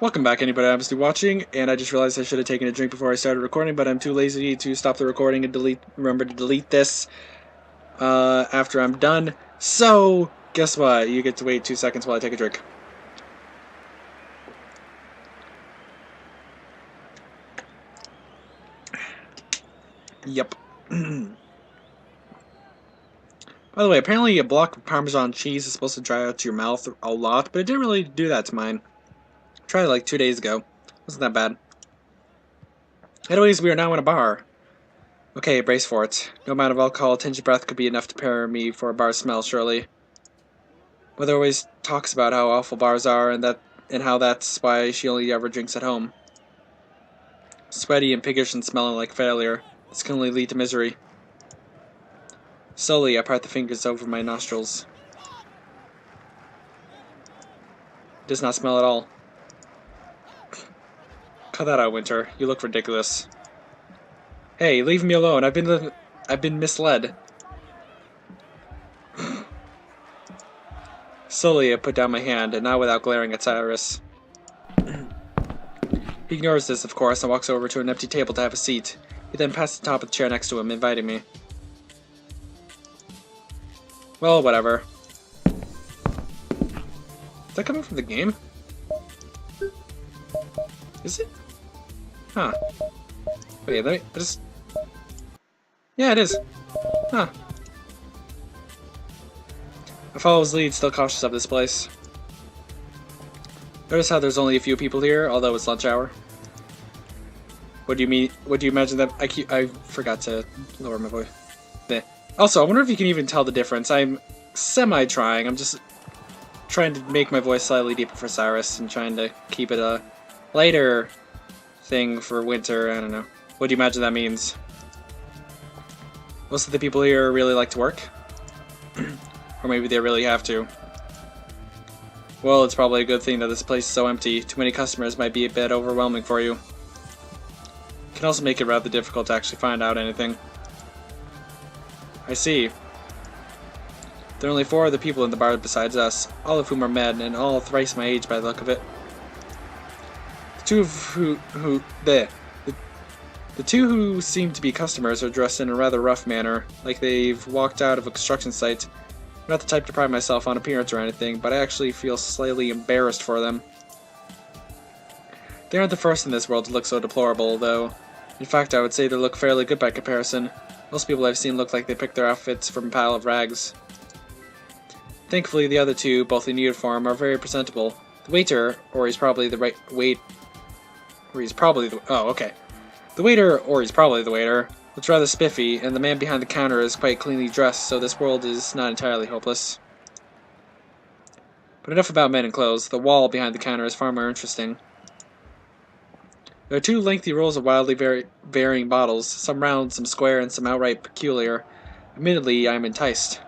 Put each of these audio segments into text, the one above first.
Welcome back, anybody obviously watching, and I just realized I should have taken a drink before I started recording, but I'm too lazy to stop the recording and remember to delete this after I'm done. So, guess what? You get to wait 2 seconds while I take a drink. Yep. By the way, apparently a block of Parmesan cheese is supposed to dry out your mouth a lot, but it didn't really do that to mine. I tried it like 2 days ago. Wasn't that bad. Anyways, we are now in a bar. Okay, brace for it. No amount of alcohol, tinge of breath could be enough to prepare me for a bar smell, surely. Mother always talks about how awful bars are, and how that's why she only ever drinks at home. Sweaty and piggish and smelling like failure. This can only lead to misery. Slowly, I part the fingers over my nostrils. It does not smell at all. Cut that out, Winter. You look ridiculous. Hey, leave me alone. I've been misled. Slowly, I put down my hand, and not without glaring at Cyrus. He ignores this, of course, and walks over to an empty table to have a seat. He then passes the top of the chair next to him, inviting me. Well, whatever. Is that coming from the game? Is it? Huh. Wait, let me just... Yeah, it is. Huh. I follow his lead, still cautious of this place. Notice how there's only a few people here, although it's lunch hour. What do you mean? What do you imagine that I forgot to lower my voice. Bleh. Also, I wonder if you can even tell the difference. I'm semi-trying. I'm just trying to make my voice slightly deeper for Cyrus and trying to keep it a lighter thing for Winter. I don't know. What do you imagine that means? Most of the people here really like to work. Or maybe they really have to. Well, it's probably a good thing that this place is so empty. Too many customers might be a bit overwhelming for you. It can also make it rather difficult to actually find out anything. I see. There are only 4 other people in the bar besides us, all of whom are men, and all thrice my age by the look of it. The two who seem to be customers are dressed in a rather rough manner, like they've walked out of a construction site. I'm not the type to pride myself on appearance or anything, but I actually feel slightly embarrassed for them. They aren't the first in this world to look so deplorable, though. In fact, I would say they look fairly good by comparison. Most people I've seen look like they picked their outfits from a pile of rags. Thankfully, the other two, both in uniform, are very presentable. The waiter, or he's probably the The waiter, or he's probably the waiter, looks rather spiffy, and the man behind the counter is quite cleanly dressed, so this world is not entirely hopeless. But enough about men in clothes. The wall behind the counter is far more interesting. There are 2 lengthy rows of wildly varying bottles, some round, some square, and some outright peculiar. Admittedly, I am enticed.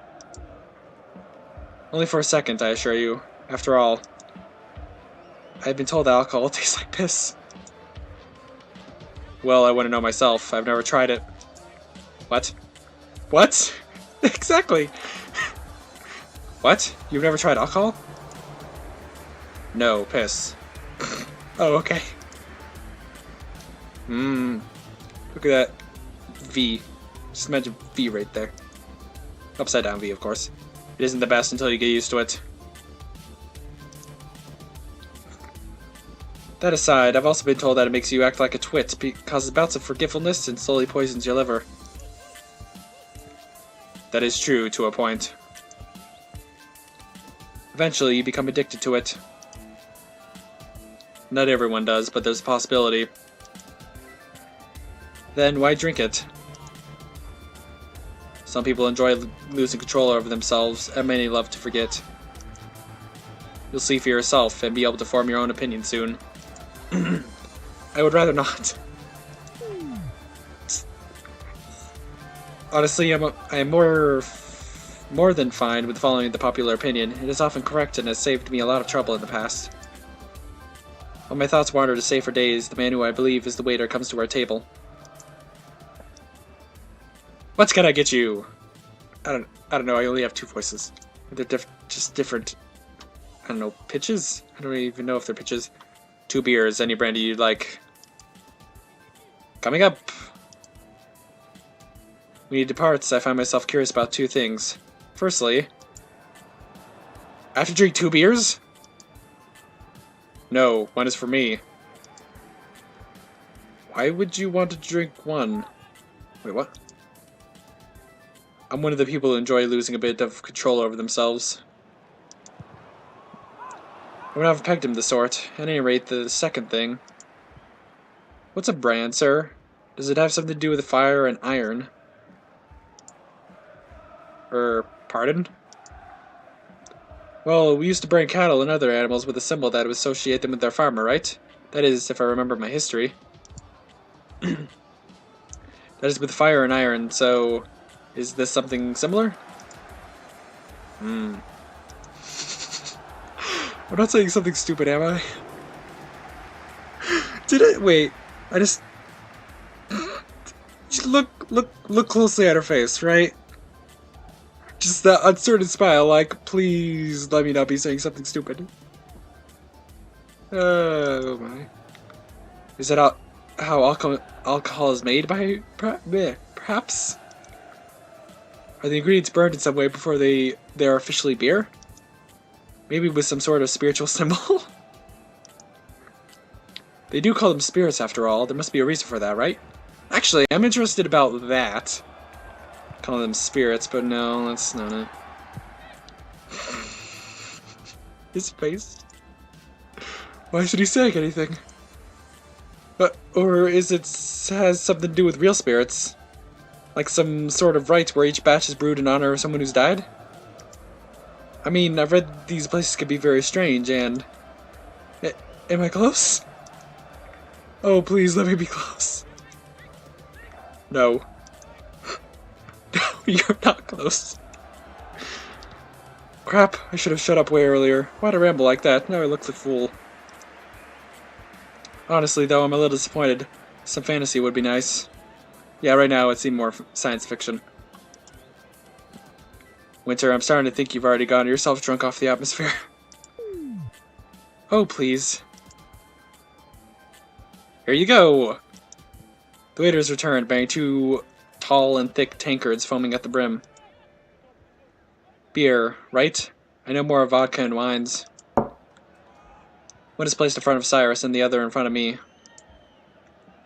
Only for a second, I assure you. After all, I've been told that alcohol tastes like piss. Well, I wouldn't know myself. I've never tried it. What? What? Exactly. What? You've never tried alcohol? No, piss. Oh, okay. Look at that V. Just imagine V right there. Upside down V, of course. It isn't the best until you get used to it. That aside, I've also been told that it makes you act like a twit, causes bouts of forgetfulness, and slowly poisons your liver. That is true, to a point. Eventually, you become addicted to it. Not everyone does, but there's a possibility. Then why drink it? Some people enjoy losing control over themselves, and many love to forget. You'll see for yourself, and be able to form your own opinion soon. I would rather not. Honestly, I am more than fine with following the popular opinion. It is often correct and has saved me a lot of trouble in the past. When my thoughts wander to stay for days, the man who I believe is the waiter comes to our table. What can I get you? I don't know. I only have 2 voices. They're just different. I don't know, pitches? I don't even know if they're pitches. 2 beers, any brandy you'd like. Coming up! When he departs, I find myself curious about 2 things. Firstly, I have to drink 2 beers? No, 1 is for me. Why would you want to drink 1? Wait, what? I'm one of the people who enjoy losing a bit of control over themselves. I would have pegged him the sort. At any rate, the second thing. What's a brand, sir? Does it have something to do with fire and iron? Pardon? Well, we used to brand cattle and other animals with a symbol that would associate them with their farmer, right? That is, if I remember my history. That is with fire and iron, so... is this something similar? I'm not saying something stupid, am I? Did I? Wait, I just look closely at her face, right? Just that uncertain smile, like, please let me not be saying something stupid. Oh my. Is that how alcohol is made by, perhaps? Are the ingredients burned in some way before they are officially beer? Maybe with some sort of spiritual symbol? They do call them spirits after all. There must be a reason for that, right? Actually, I'm interested about that. Calling them spirits, but no, that's not it. His face. Why should he say anything? Or is it has something to do with real spirits? Like some sort of rite where each batch is brewed in honor of someone who's died? I mean, I've read these places can be very strange, and... am I close? Oh, please, let me be close. No. No, you're not close. Crap, I should have shut up way earlier. Why'd I ramble like that? Now I look the fool. Honestly, though, I'm a little disappointed. Some fantasy would be nice. Yeah, right now it seemed more science fiction. Winter, I'm starting to think you've already gotten yourself drunk off the atmosphere. Oh, please. Here you go! The waiters returned, bearing 2 tall and thick tankards foaming at the brim. Beer, right? I know more of vodka and wines. One is placed in front of Cyrus and the other in front of me.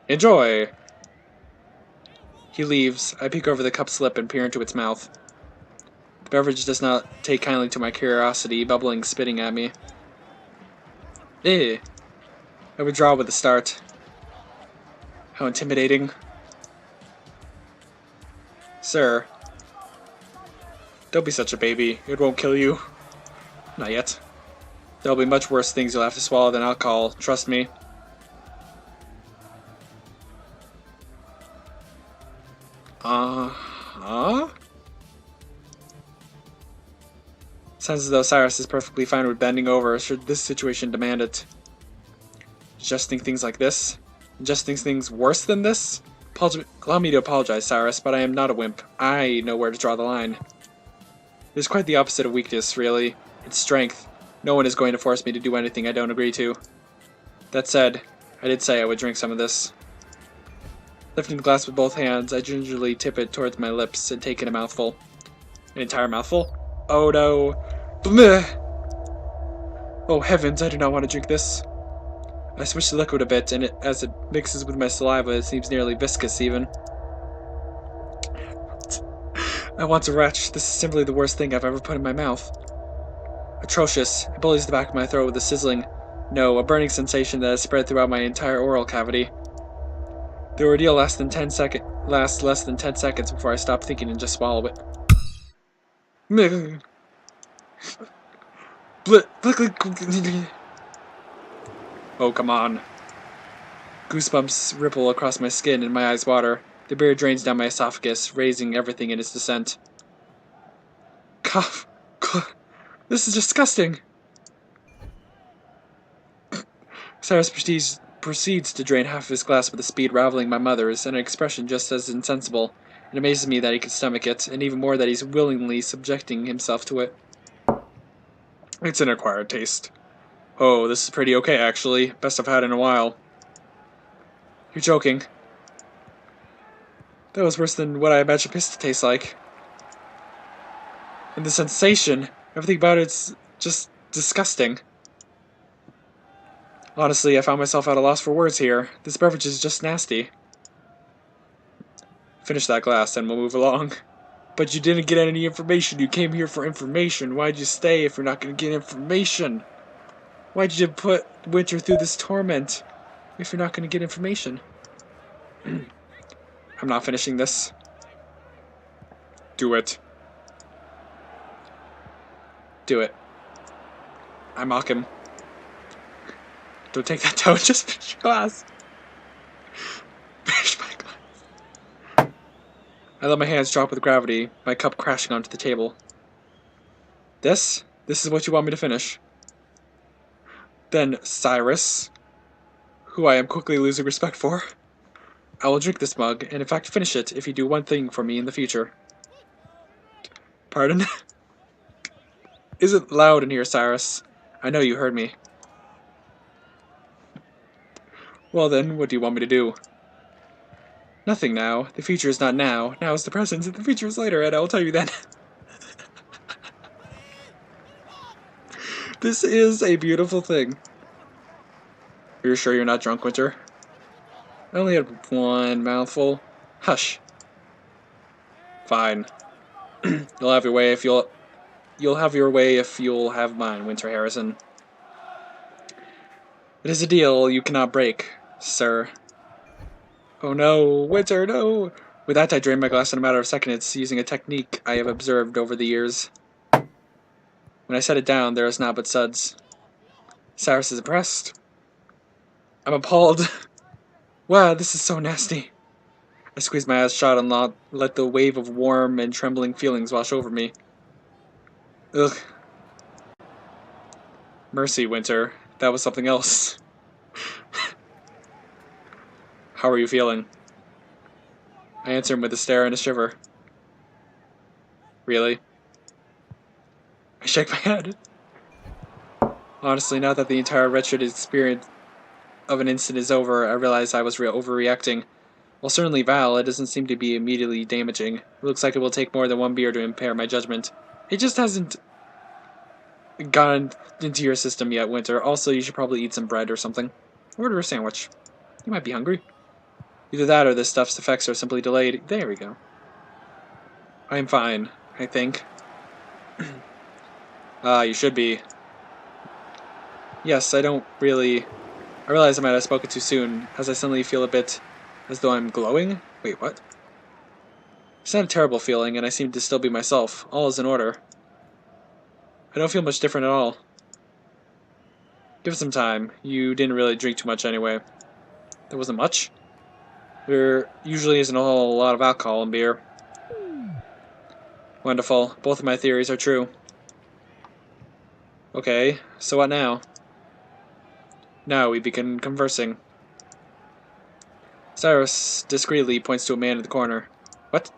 Enjoy! He leaves. I peek over the cup slip and peer into its mouth. The beverage does not take kindly to my curiosity, bubbling, spitting at me. Eh. I withdraw with a start. How intimidating. Sir. Don't be such a baby. It won't kill you. Not yet. There'll be much worse things you'll have to swallow than alcohol, trust me. Sounds as though Cyrus is perfectly fine with bending over should this situation demand it. Adjusting things like this? Adjusting things worse than this? Allow me to apologize, Cyrus, but I am not a wimp. I know where to draw the line. It is quite the opposite of weakness, really. It's strength. No one is going to force me to do anything I don't agree to. That said, I did say I would drink some of this. Lifting the glass with both hands, I gingerly tip it towards my lips and take in a mouthful. An entire mouthful? Oh no. Bleh! Oh heavens, I do not want to drink this. I switch the liquid a bit, and as it mixes with my saliva, it seems nearly viscous even. I want to retch. This is simply the worst thing I've ever put in my mouth. Atrocious. It bullies the back of my throat with a sizzling, no, a burning sensation that has spread throughout my entire oral cavity. The ordeal lasts less than 10 seconds before I stop thinking and just swallow it. Oh, come on. Goosebumps ripple across my skin and my eyes water. The beer drains down my esophagus, raising everything in its descent. Cough. This is disgusting. Cyrus proceeds to drain half of his glass with a speed rivaling my mother's, and an expression just as insensible. It amazes me that he can stomach it, and even more that he's willingly subjecting himself to it. It's an acquired taste. Oh, this is pretty okay, actually. Best I've had in a while. You're joking. That was worse than what I imagined pizza tastes like. And the sensation, everything about it's just disgusting. Honestly, I found myself at a loss for words here. This beverage is just nasty. Finish that glass and we'll move along. But you didn't get any information. You came here for information. Why'd you stay if you're not going to get information? Why'd you put Winter through this torment if you're not going to get information? I'm not finishing this. Do it. Do it. I mock him. Don't take that down, just finish your glass. Finish my glass. I let my hands drop with gravity, my cup crashing onto the table. This is what you want me to finish. Then, Cyrus, who I am quickly losing respect for, I will drink this mug, and in fact finish it if you do one thing for me in the future. Pardon? Isn't loud in here, Cyrus. I know you heard me. Well then, what do you want me to do? Nothing now. The future is not now. Now is the present, and the future is later, and I will tell you then. This is a beautiful thing. Are you sure you're not drunk, Winter? I only had one mouthful. Hush. Fine. You'll have your way if you'll have your way if you'll have mine, Winter Harrison. It is a deal you cannot break, sir. Oh no, Winter, no! With that, I drained my glass in a matter of seconds, using a technique I have observed over the years. When I set it down, there is naught but suds. Cyrus is impressed. I'm appalled. Wow, this is so nasty. I squeezed my eyes shut and let the wave of warm and trembling feelings wash over me. Ugh. Mercy, Winter. That was something else. How are you feeling? I answer him with a stare and a shiver. Really? I shake my head. Honestly, now that the entire wretched experience of an instant is over, I realize I was overreacting. While certainly vile, it doesn't seem to be immediately damaging. It looks like it will take more than one beer to impair my judgment. It just hasn't gotten into your system yet, Winter. Also, you should probably eat some bread or something. Order a sandwich. You might be hungry. Either that or this stuff's effects are simply delayed. There we go. I'm fine, I think. You should be. Yes, I realize I might have spoken too soon, as I suddenly feel a bit as though I'm glowing? Wait, what? It's not a terrible feeling, and I seem to still be myself. All is in order. I don't feel much different at all. Give it some time. You didn't really drink too much anyway. There wasn't much? There usually isn't a whole lot of alcohol in beer. Wonderful. Both of my theories are true. Okay, so what now? Now we begin conversing. Cyrus discreetly points to a man in the corner. What?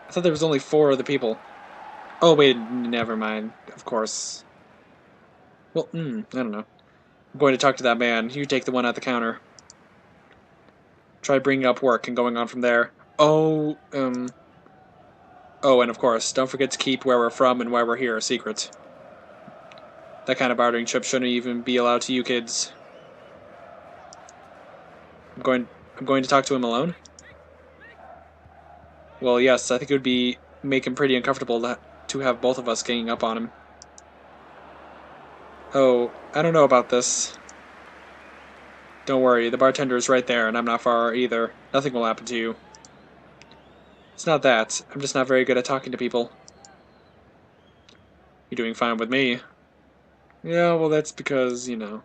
I thought there was only 4 other people. Oh wait, never mind. Of course. Well, I don't know. I'm going to talk to that man. You take the one at the counter. Try bringing up work and going on from there. Oh, and of course, don't forget to keep where we're from and why we're here a secret. That kind of bartering chip shouldn't even be allowed to you kids. I'm going to talk to him alone? Well, yes, I think it would make him pretty uncomfortable to have both of us ganging up on him. Oh, I don't know about this. Don't worry, the bartender is right there, and I'm not far either. Nothing will happen to you. It's not that. I'm just not very good at talking to people. You're doing fine with me. Yeah, well, that's because, you're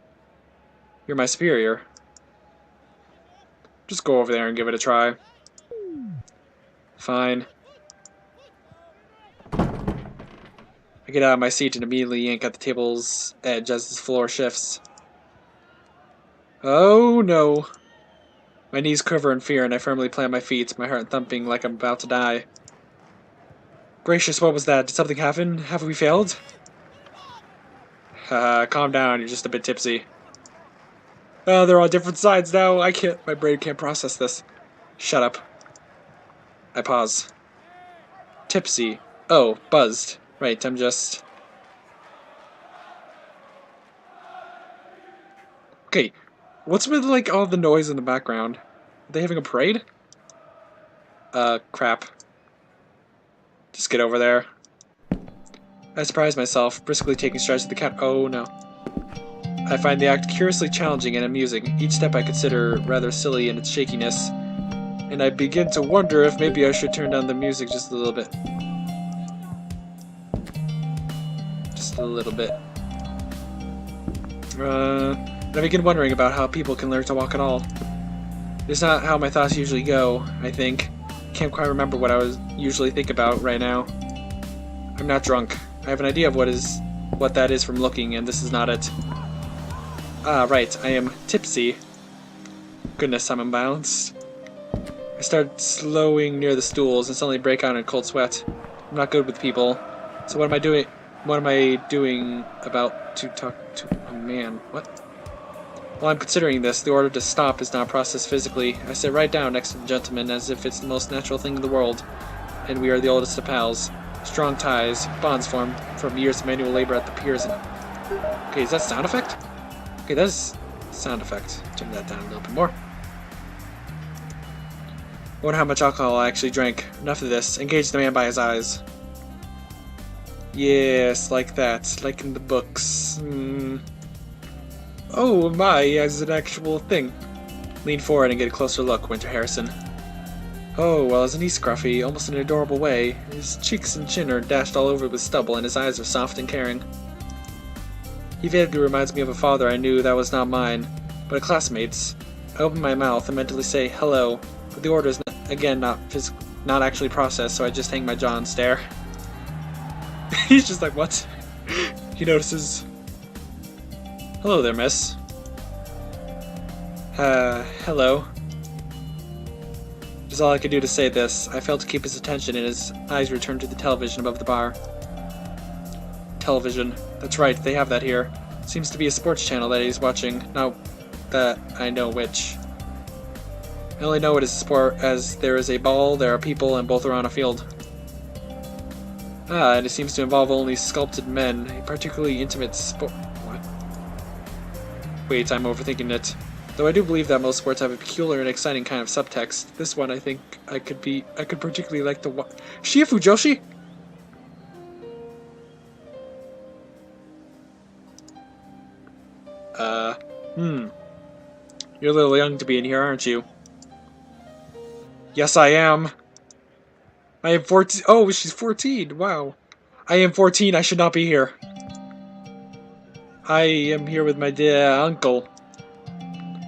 my superior. Just go over there and give it a try. Fine. I get out of my seat and immediately yank at the table's edge as the floor shifts. Oh no. My knees quiver in fear and I firmly plant my feet, my heart thumping like I'm about to die. Gracious, what was that? Did something happen? Have we failed? Calm down, you're just a bit tipsy. They're on different sides now. My brain can't process this. Shut up. I pause. Tipsy. Oh, buzzed. Right, I'm just... Okay, what's with, like, all the noise in the background? Are they having a parade? Crap. Just get over there. I surprise myself, briskly taking strides to the cat. Oh, no. I find the act curiously challenging and amusing. Each step I consider rather silly in its shakiness, and I begin to wonder if maybe I should turn down the music just a little bit. Just a little bit. And I begin wondering about how people can learn to walk at all. It's not how my thoughts usually go, I think. Can't quite remember what I usually think about right now. I'm not drunk. I have an idea of what that is from looking, and this is not it. Ah, right, I am tipsy. Goodness, I'm unbalanced. I start slowing near the stools and suddenly break out in a cold sweat. I'm not good with people. So what am I doing? What am I doing about to talk to a man? What? While I'm considering this, the order to stop is not processed physically. I sit right down next to the gentleman as if it's the most natural thing in the world, and we are the oldest of pals. Strong ties, bonds formed from years of manual labor at the piers. Okay, is that sound effect? Okay, that's sound effect. Turn that down a little bit more. I wonder how much alcohol I actually drank. Enough of this. Engage the man by his eyes. Yes, like that. Like in the books. Oh my, as an actual thing. Lean forward and get a closer look, Winter Harrison. Oh, well, isn't he scruffy, almost in an adorable way. His cheeks and chin are dashed all over with stubble, and his eyes are soft and caring. He vaguely reminds me of a father I knew that was not mine, but a classmate's. I open my mouth and mentally say, hello, but the order is, again, not actually processed, so I just hang my jaw and stare. He's just like, what? He notices. Hello there, miss. Hello. It is all I could do to say this. I failed to keep his attention, and his eyes returned to the television above the bar. Television. That's right, they have that here. Seems to be a sports channel that he's watching. Now that I know which. I only know it is a sport as there is a ball, there are people, and both are on a field. Ah, and it seems to involve only sculpted men, a particularly intimate sport. What? Wait, I'm overthinking it. Though I do believe that most sports have a peculiar and exciting kind of subtext, this one I think I could particularly like to watch. Shifu Joshi? You're a little young to be in here, aren't you? Yes, I am. I am 14. Oh, she's 14. Wow. I am 14. I should not be here. I am here with my dear uncle.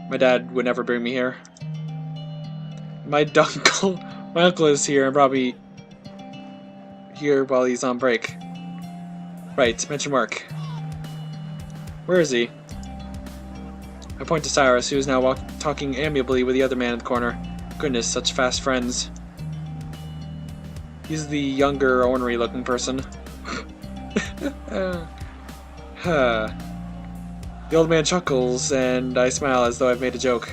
My dad would never bring me here. My uncle is here and probably here while he's on break. Right, mention Mark. Where is he? I point to Cyrus, who is now talking amiably with the other man in the corner. Goodness, such fast friends. He's the younger, ornery-looking person. The old man chuckles, and I smile as though I've made a joke.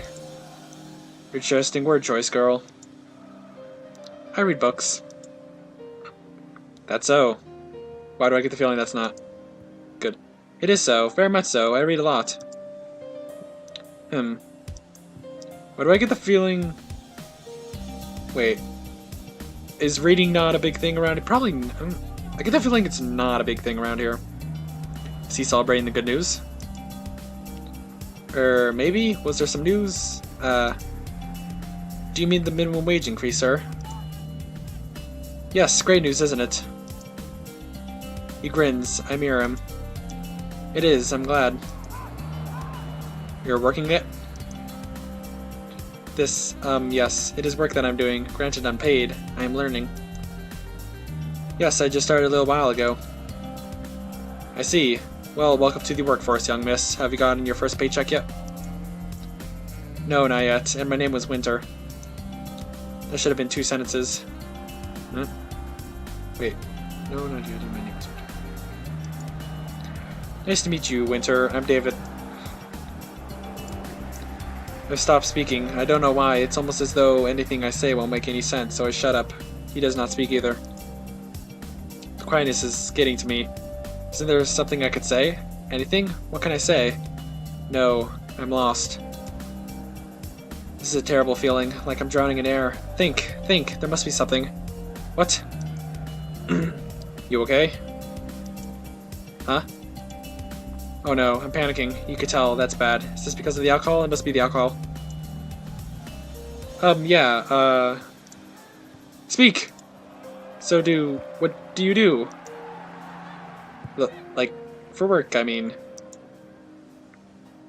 Interesting word choice, girl. I read books. That's so. Why do I get the feeling that's not? Good. It is so, very much so. I read a lot. Why do I get the feeling... Wait. Is reading not a big thing around here? Probably... I get the feeling it's not a big thing around here. Is he celebrating the good news? Or maybe? Was there some news? Do you mean the minimum wage increase, sir? Yes, great news, isn't it? He grins. I mirror him. It is, I'm glad. You're working it? This, yes, it is work that I'm doing. Granted, I'm paid. I am learning. Yes, I just started a little while ago. I see. Well, welcome to the workforce, young miss. Have you gotten your first paycheck yet? No, not yet. And my name was Winter. That should have been 2 sentences. Huh? Wait. No, not yet. And my name was Winter. Nice to meet you, Winter. I'm David. I've stopped speaking. I don't know why. It's almost as though anything I say won't make any sense, so I shut up. He does not speak either. The quietness is getting to me. Isn't there something I could say? Anything? What can I say? No, I'm lost. This is a terrible feeling, like I'm drowning in air. Think, there must be something. What? You okay? Huh? Oh no, I'm panicking. You could tell, that's bad. Is this because of the alcohol? It must be the alcohol. Yeah, Speak! So what do you do? Look, like, for work, I mean.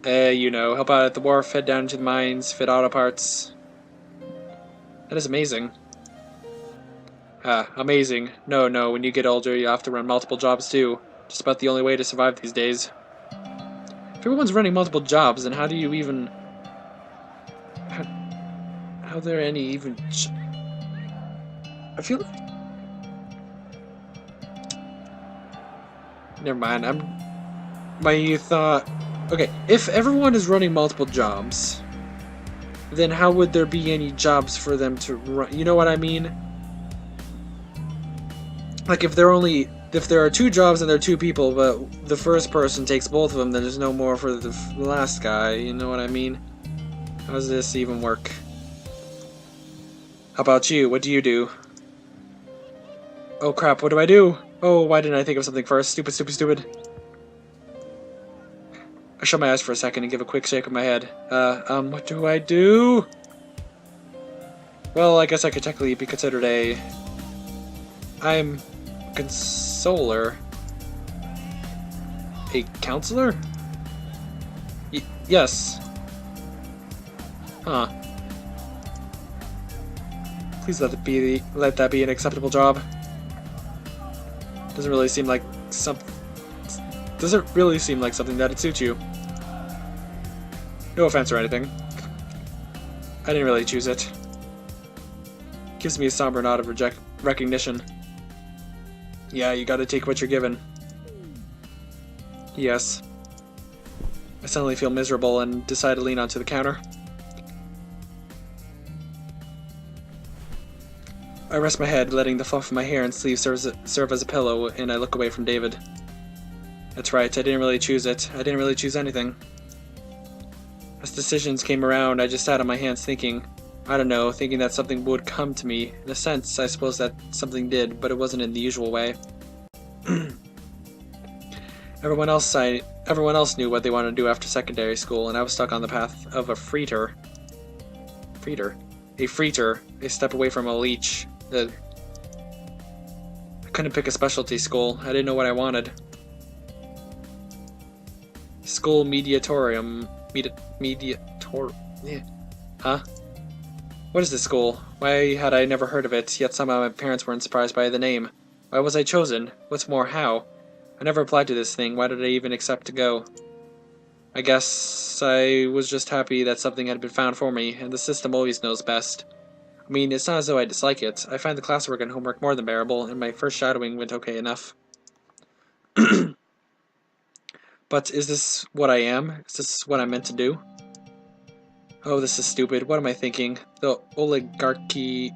You know, help out at the wharf, head down into the mines, fit auto parts. That is amazing. Amazing. No, when you get older, you have to run multiple jobs too. Just about the only way to survive these days. If everyone's running multiple jobs, then how do you even... How are there any even... I feel... Never mind, my thought... Okay, if everyone is running multiple jobs, then how would there be any jobs for them to run? You know what I mean? Like, if there are 2 jobs and there are 2 people, but the first person takes both of them, then there's no more for the last guy. You know what I mean? How does this even work? How about you? What do you do? Oh crap, what do I do? Oh, why didn't I think of something first? Stupid. I shut my eyes for a second and give a quick shake of my head. What do I do? Well, I guess I could technically be considered I'm a consoler. A counselor? Yes. Huh. Please let that be an acceptable job. Doesn't really seem like something that'd suit you. No offense or anything. I didn't really choose it. Gives me a somber nod of recognition. Yeah, you gotta take what you're given. Yes. I suddenly feel miserable and decide to lean onto the counter. I rest my head, letting the fluff of my hair and sleeves serve as a pillow, and I look away from David. That's right, I didn't really choose it. I didn't really choose anything. As decisions came around, I just sat on my hands thinking, I don't know, thinking that something would come to me. In a sense, I suppose that something did, but it wasn't in the usual way. Everyone else knew what they wanted to do after secondary school, and I was stuck on the path of a freeter. A freeter, a step away from a leech. I couldn't pick a specialty school. I didn't know what I wanted. School mediatorium. Yeah. Huh? What is this school? Why had I never heard of it, yet somehow my parents weren't surprised by the name? Why was I chosen? What's more, how? I never applied to this thing. Why did I even accept to go? I guess I was just happy that something had been found for me, and the system always knows best. I mean, it's not as though I dislike it. I find the classwork and homework more than bearable, and my first shadowing went okay enough. But is this what I am? Is this what I'm meant to do? Oh, this is stupid. What am I thinking? The oligarchy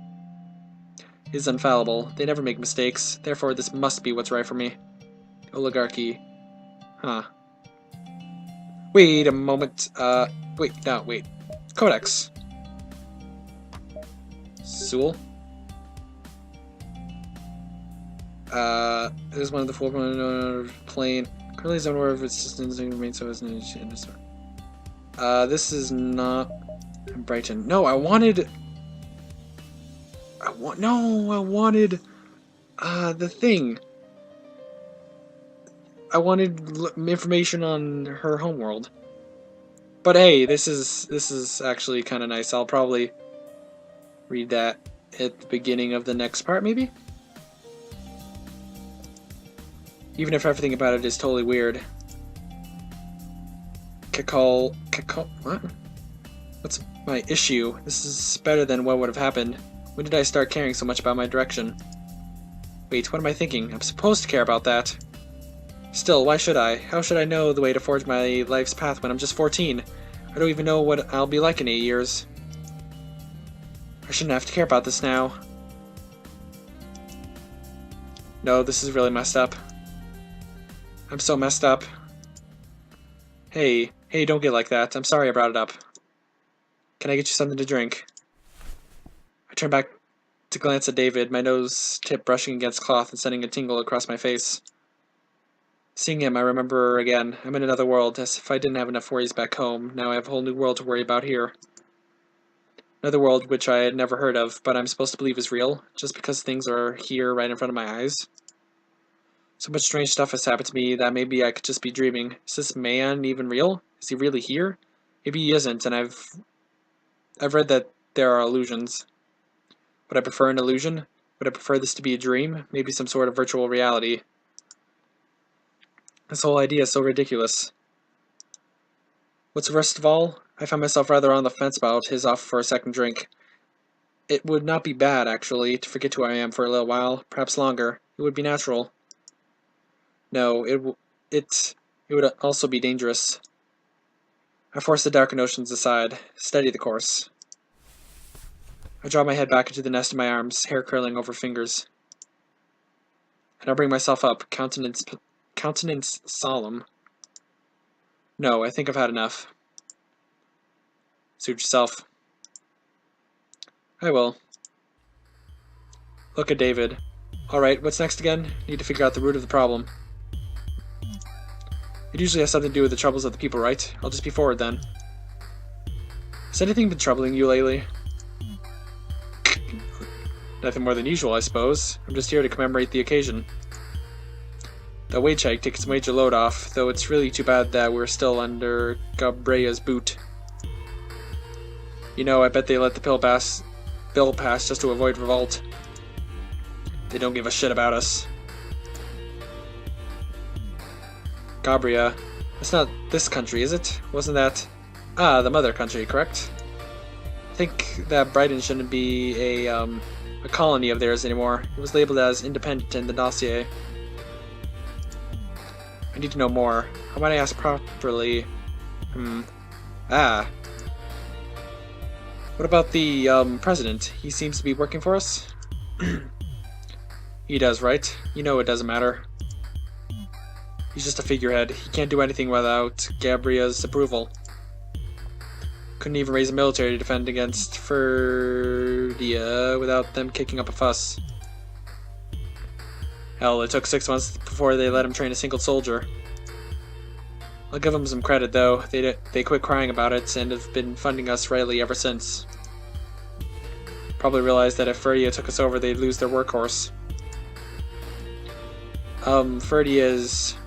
is infallible. They never make mistakes. Therefore, this must be what's right for me. Oligarchy. Huh. Wait a moment. Wait. Codex. Sewell? This is one of the 4.0 plane. Currently is unaware of its systems and remains so as an this is not Brighton. No, I wanted the thing. I wanted information on her homeworld. But hey, this is actually kind of nice. I'll probably read that at the beginning of the next part, maybe? Even if everything about it is totally weird. What? What's my issue? This is better than what would have happened. When did I start caring so much about my direction? Wait, what am I thinking? I'm supposed to care about that. Still, why should I? How should I know the way to forge my life's path when I'm just 14? I don't even know what I'll be like in 8 years. I shouldn't have to care about this now. No, this is really messed up. I'm so messed up. Hey, don't get like that. I'm sorry I brought it up. Can I get you something to drink? I turn back to glance at David, my nose tip brushing against cloth and sending a tingle across my face. Seeing him, I remember again. I'm in another world, as if I didn't have enough worries back home. Now I have a whole new world to worry about here. Another world which I had never heard of, but I'm supposed to believe is real, just because things are here right in front of my eyes. So much strange stuff has happened to me that maybe I could just be dreaming. Is this man even real? Is he really here? Maybe he isn't, and I've read that there are illusions. Would I prefer an illusion? Would I prefer this to be a dream? Maybe some sort of virtual reality. This whole idea is so ridiculous. What's worst of all? I find myself rather on the fence about his offer for a second drink. It would not be bad, actually, to forget who I am for a little while, perhaps longer. It would be natural. No, it would also be dangerous. I force the darker notions aside, steady the course. I draw my head back into the nest of my arms, hair curling over fingers. And I bring myself up, countenance solemn. No, I think I've had enough. Suit yourself. I will. Look at David. Alright, what's next again? Need to figure out the root of the problem. It usually has something to do with the troubles of the people, right? I'll just be forward then. Has anything been troubling you lately? Nothing more than usual, I suppose. I'm just here to commemorate the occasion. The wage hike takes some major load off, though it's really too bad that we're still under Gabrea's boot. You know, I bet they let the bill pass just to avoid revolt. They don't give a shit about us. Gabrea. It's not this country, is it? Wasn't that... Ah, the mother country, correct? I think that Brighton shouldn't be a colony of theirs anymore. It was labeled as independent in the dossier. I need to know more. How might I ask properly? What about the, president? He seems to be working for us? He does, right? You know it doesn't matter. He's just a figurehead. He can't do anything without Gabrea's approval. Couldn't even raise a military to defend against Ferdia without them kicking up a fuss. Hell, it took 6 months before they let him train a single soldier. I'll give them some credit, though. They quit crying about it and have been funding us rightly ever since. Probably realized that if Ferdia took us over, they'd lose their workhorse. Ferdia's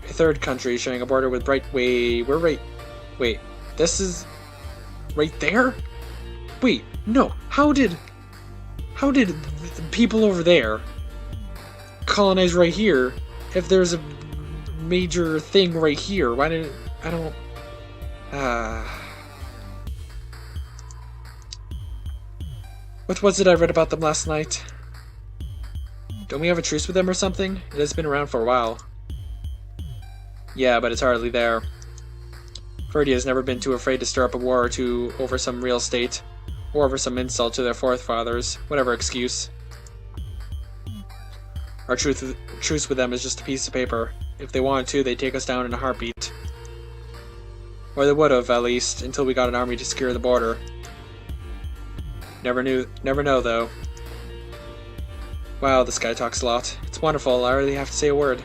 a third country sharing a border with Wait, this is right there? Wait, no. How did the people over there colonize right here if there's a major thing right here? Why did I don't What was it I read about them last night? Don't we have a truce with them or something? It has been around for a while. Yeah, but it's hardly there. Ferdia has never been too afraid to stir up a war or two over some real estate, or over some insult to their forefathers, whatever excuse. Our truce with them is just a piece of paper. If they wanted to, they'd take us down in a heartbeat. Or they would have, at least, until we got an army to secure the border. Never know, though. Wow, this guy talks a lot. It's wonderful, I hardly have to say a word.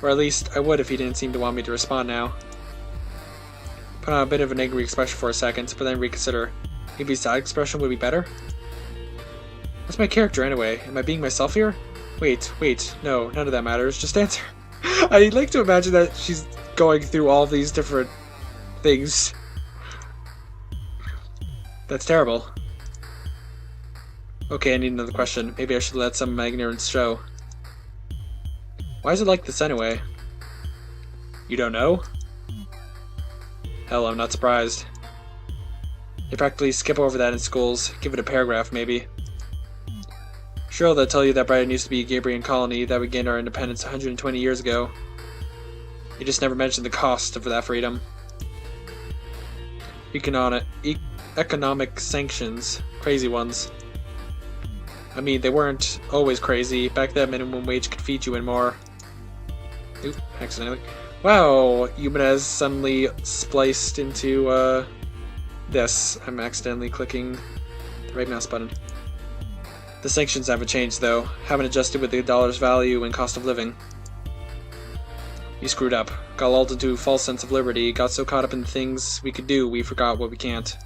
Or at least, I would if he didn't seem to want me to respond now. Put on a bit of an angry expression for a second, but then reconsider. Maybe a sad expression would be better? What's my character anyway? Am I being myself here? Wait, no, none of that matters, just answer. I like to imagine that she's going through all these different things. That's terrible. Okay, I need another question. Maybe I should let some of my ignorance show. Why is it like this anyway? You don't know? Hell, I'm not surprised. They practically skip over that in schools. Give it a paragraph, maybe. Sure, they'll tell you that Brighton used to be a Gabrian colony that we gained our independence 120 years ago. You just never mentioned the cost of that freedom. Economic sanctions. Crazy ones. I mean, they weren't always crazy. Back then, minimum wage could feed you and more. Oop, accidentally. Wow, Yumenez suddenly spliced into, this. I'm accidentally clicking the right mouse button. The sanctions haven't changed, though. Haven't adjusted with the dollar's value and cost of living. You screwed up. Got lulled into a false sense of liberty. Got so caught up in the things we could do, we forgot what we can't.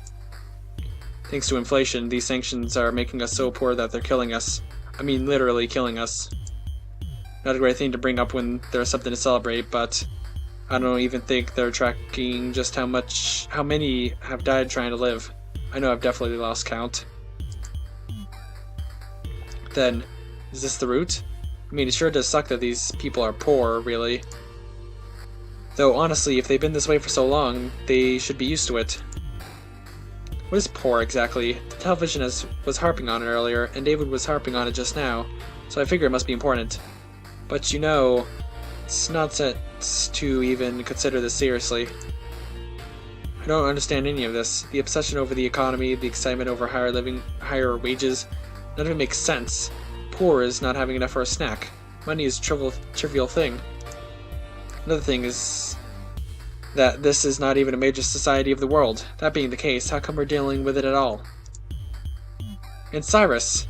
Thanks to inflation, these sanctions are making us so poor that they're killing us. I mean, literally killing us. Not a great thing to bring up when there's something to celebrate, but I don't even think they're tracking just how many have died trying to live. I know I've definitely lost count. Then, is this the route? I mean, it sure does suck that these people are poor, really. Though, honestly, if they've been this way for so long, they should be used to it. What is poor, exactly? The television was harping on it earlier, and David was harping on it just now, so I figure it must be important. But you know, it's nonsense to even consider this seriously. I don't understand any of this. The obsession over the economy, the excitement over higher wages, none of it makes sense. Poor is not having enough for a snack. Money is a trivial thing. Another thing is that this is not even a major society of the world. That being the case, how come we're dealing with it at all? And Cyrus,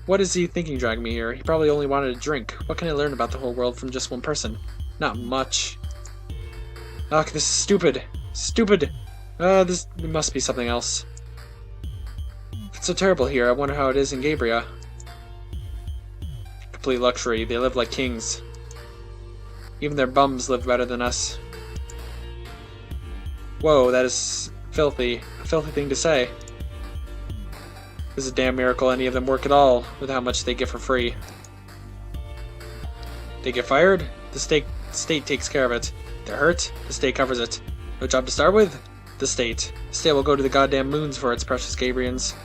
what is he thinking dragging me here? He probably only wanted a drink. What can I learn about the whole world from just one person? Not much. Ugh, this is stupid. Stupid. This must be something else. If it's so terrible here, I wonder how it is in Gabriel. Complete luxury. They live like kings. Even their bums live better than us. Whoa, that is filthy. A filthy thing to say. It's a damn miracle any of them work at all, with how much they get for free. They get fired? The state takes care of it. They're hurt? The state covers it. No job to start with? The state. The state will go to the goddamn moons for its precious Gabrians.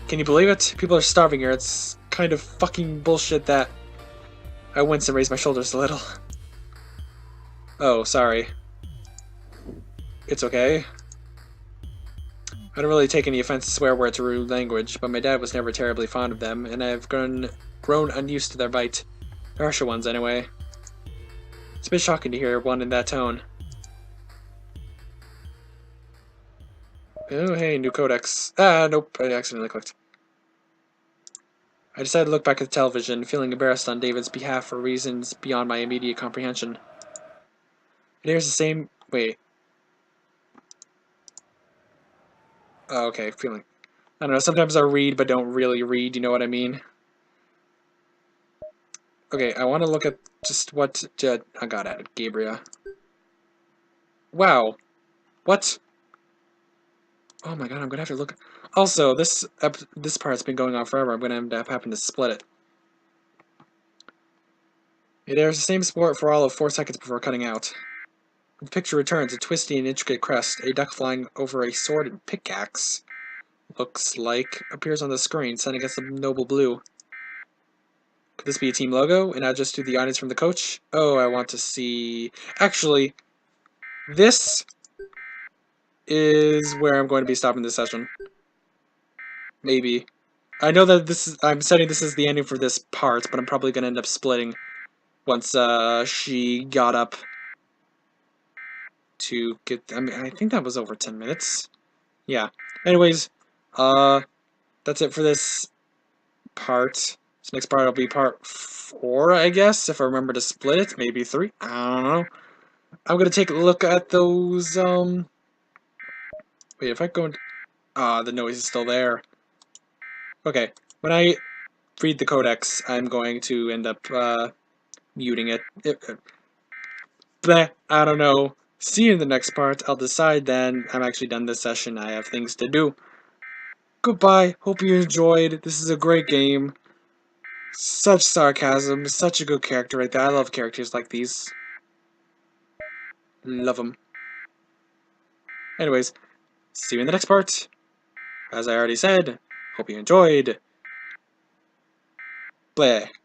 Can you believe it? People are starving here. It's kind of fucking bullshit that... I wince and raise my shoulders a little. Oh, sorry. It's okay. I don't really take any offense to swear words or rude language, but my dad was never terribly fond of them, and I've grown unused to their bite. The harsher ones, anyway. It's a bit shocking to hear one in that tone. Oh, hey, new codex. Ah, nope, I accidentally clicked. I decided to look back at the television, feeling embarrassed on David's behalf for reasons beyond my immediate comprehension. It airs the same... Wait. Oh, okay, feeling... I don't know, sometimes I read but don't really read, you know what I mean? Okay, I want to look at just what... I got at it, Gabriel. Wow. What? Oh my god, I'm gonna have to look... Also, this part's been going on forever. I'm gonna end up having to split it. It airs the same sport for all of 4 seconds before cutting out. The picture returns, a twisty and intricate crest, a duck flying over a sword and pickaxe. Looks like appears on the screen, sending us a noble blue. Could this be a team logo, and not just to the audience from the coach? Oh, I want to see... Actually, this is where I'm going to be stopping this session. Maybe. I know that I'm setting this as the ending for this part, but I'm probably going to end up splitting once she got up to get... I mean, I think that was over 10 minutes. Yeah. Anyways, that's it for this part. This next part will be part 4, I guess, if I remember to split it. Maybe 3. I don't know. I'm gonna take a look at those, Wait, if I go into... the noise is still there. Okay, when I read the codex, I'm going to end up, muting it. Bleh, I don't know. See you in the next part. I'll decide then. I'm actually done this session. I have things to do. Goodbye. Hope you enjoyed. This is a great game. Such sarcasm. Such a good character right there. I love characters like these. Love them. Anyways, see you in the next part. As I already said, hope you enjoyed. Bleh.